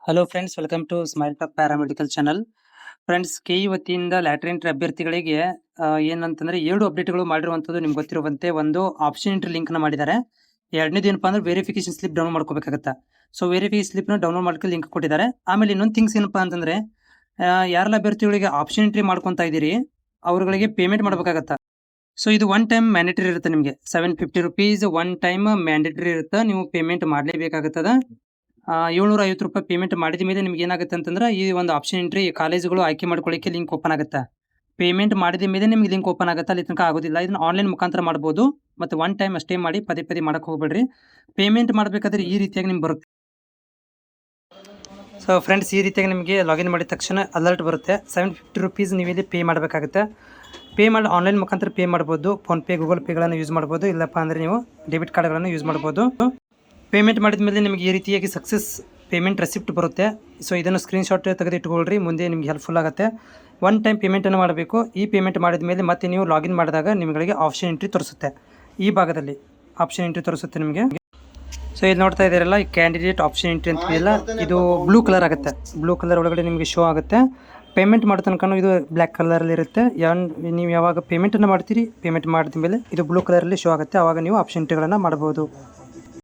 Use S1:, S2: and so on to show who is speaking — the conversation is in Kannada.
S1: Hello friends, welcome to Smile Top Paramedical channel. Friends, KE ವತಿಯಿಂದ ಲ್ಯಾಟರ್ ಎಂಟ್ರಿ ಅಭ್ಯರ್ಥಿಗಳಿಗೆ ಏನಂತಂದ್ರೆ 7 ಅಪ್ಡೇಟ್ಗಳು ಮಾಡಿರುವಂಥದ್ದು ನಿಮ್ಗೆ ಗೊತ್ತಿರುವಂತೆ ಒಂದು ಆಪ್ಷನ್ ಎಂಟ್ರಿ ಲಿಂಕ್ನ ಮಾಡಿದ್ದಾರೆ. ಎರಡನೇದು ಏನಪ್ಪಾ ಅಂದ್ರೆ ವೆರಿಫಿಕೇಶನ್ ಸ್ಲಿಪ್ ಡೌನ್ಲೋಡ್ ಮಾಡ್ಕೋಬೇಕಾಗತ್ತೆ. ಸೊ ವೆರಿಫಿಕೇಶನ್ ಸ್ಲಿಪ್ನ ಡೌನ್ಲೋಡ್ ಮಾಡ್ಕೊಂಡು ಲಿಂಕ್ ಕೊಟ್ಟಿದ್ದಾರೆ. ಆಮೇಲೆ ಇನ್ನೊಂದು ಥಿಂಗ್ಸ್ ಏನಪ್ಪಾ ಅಂತಂದ್ರೆ ಯಾರೆಲ್ಲ ಅಭ್ಯರ್ಥಿಗಳಿಗೆ ಆಪ್ಷನ್ ಎಂಟ್ರಿ ಮಾಡ್ಕೊತಾ ಇದ್ದೀರಿ ಅವ್ರಗಳಿಗೆ ಪೇಮೆಂಟ್ ಮಾಡ್ಬೇಕಾಗತ್ತೆ. ಸೊ ಇದು ಒನ್ ಟೈಮ್ ಮ್ಯಾಂಡೇಟರಿ ಇರುತ್ತೆ. ನಿಮಗೆ 750 rupees ಒನ್ ಟೈಮ್ ಮ್ಯಾಂಡೇಟರಿ ಇರುತ್ತೆ. ನೀವು ಪೇಮೆಂಟ್ ಮಾಡಲೇಬೇಕಾಗುತ್ತದೆ. 750 ರೂಪಾಯಿ ಪೇಮೆಂಟ್ ಮಾಡಿದ ಮೇಲೆ ನಿಮ್ಗೆ ಏನಾಗುತ್ತೆ ಅಂತಂದ್ರೆ ಈ ಒಂದು ಆಪ್ಷನ್ ಎಂಟ್ರಿ ಕಾಲೇಜುಗಳು ಆಯ್ಕೆ ಮಾಡ್ಕೊಳ್ಳಿಕ್ಕೆ ಲಿಂಕ್ ಓಪನ್ ಆಗುತ್ತೆ. ಪೇಮೆಂಟ್ ಮಾಡಿದ ಮೇಲೆ ನಿಮ್ಗೆ ಲಿಂಕ್ ಓಪನ್ ಆಗುತ್ತೆ, ಅಲ್ಲಿ ತನಕ ಆಗೋದಿಲ್ಲ. ಇದನ್ನ ಆನ್ಲೈನ್ ಮುಖಾಂತರ ಮಾಡ್ಬೋದು. ಮತ್ತು ಒನ್ ಟೈಮ್ ಅಷ್ಟೇ ಮಾಡಿ, ಪದೇ ಪದೇ ಮಾಡಕ್ಕೆ ಹೋಗ್ಬೇಡ್ರಿ. ಪೇಮೆಂಟ್ ಮಾಡಬೇಕಾದ್ರೆ ಈ ರೀತಿಯಾಗಿ ನಿಮ್ಗೆ ಬರುತ್ತೆ. ಸೊ ಫ್ರೆಂಡ್ಸ್, ಈ ರೀತಿಯಾಗಿ ನಿಮಗೆ ಲಾಗಿನ್ ಮಾಡಿದ ತಕ್ಷಣ ಅಲರ್ಟ್ ಬರುತ್ತೆ. 750 rupees ನೀವು ಇಲ್ಲಿ ಪೇ ಮಾಡಬೇಕಾಗುತ್ತೆ. ಪೇ ಮಾಡಿ ಆನ್ಲೈನ್ ಮುಖಾಂತರ ಪೇ ಮಾಡ್ಬೋದು. ಫೋನ್ಪೇ, ಗೂಗಲ್ ಪೇಗಳನ್ನು ಯೂಸ್ ಮಾಡ್ಬೋದು. ಇಲ್ಲಪ್ಪ ಅಂದರೆ ನೀವು ಡೆಬಿಟ್ ಕಾರ್ಡ್ಗಳನ್ನು ಯೂಸ್ ಮಾಡ್ಬೋದು. ಪೇಮೆಂಟ್ ಮಾಡಿದ ಮೇಲೆ ನಿಮಗೆ ಈ ರೀತಿಯಾಗಿ ಸಕ್ಸಸ್ ಪೇಮೆಂಟ್ ರೆಸಿಪ್ಟ್ ಬರುತ್ತೆ. ಸೊ ಇದನ್ನು ಸ್ಕ್ರೀನ್ಶಾಟ್ ತೆಗೆದಿಟ್ಕೊಳ್ರಿ, ಮುಂದೆ ನಿಮಗೆ ಹೆಲ್ಪ್ಫುಲ್ ಆಗುತ್ತೆ. ಒನ್ ಟೈಮ್ ಪೇಮೆಂಟನ್ನು ಮಾಡಬೇಕು. ಈ ಪೇಮೆಂಟ್ ಮಾಡಿದ ಮೇಲೆ ಮತ್ತೆ ನೀವು ಲಾಗಿನ್ ಮಾಡಿದಾಗ ನಿಮಗೆ ಆಪ್ಷನ್ ಎಂಟ್ರಿ ತೋರಿಸುತ್ತೆ. ಈ ಭಾಗದಲ್ಲಿ ಆಪ್ಷನ್ ಎಂಟ್ರಿ ತೋರಿಸುತ್ತೆ ನಿಮಗೆ. ಸೊ ಇಲ್ಲಿ ನೋಡ್ತಾ ಇದ್ದೀರಲ್ಲ, ಈ ಕ್ಯಾಂಡಿಡೇಟ್ ಆಪ್ಷನ್ ಎಂಟ್ರಿ ಅಂತ ಇದೆಯಲ್ಲ, ಇದು ಬ್ಲೂ ಕಲರ್ ಆಗುತ್ತೆ. ಬ್ಲೂ ಕಲರ್ ಒಳಗಡೆ ನಿಮಗೆ ಶೋ ಆಗುತ್ತೆ. ಪೇಮೆಂಟ್ ಮಾಡೋ ತನಕ ಇದು ಬ್ಲ್ಯಾಕ್ ಕಲರಲ್ಲಿ ಇರುತ್ತೆ. ನೀವು ಯಾವಾಗ ಪೇಮೆಂಟನ್ನು ಮಾಡ್ತೀರಿ, ಪೇಮೆಂಟ್ ಮಾಡಿದ ಮೇಲೆ ಇದು ಬ್ಲೂ ಕಲರಲ್ಲಿ ಶೋ ಆಗುತ್ತೆ. ಆವಾಗ ನೀವು ಆಪ್ಷನ್ ಎಂಟ್ರಿಗಳನ್ನು ಮಾಡ್ಬೋದು.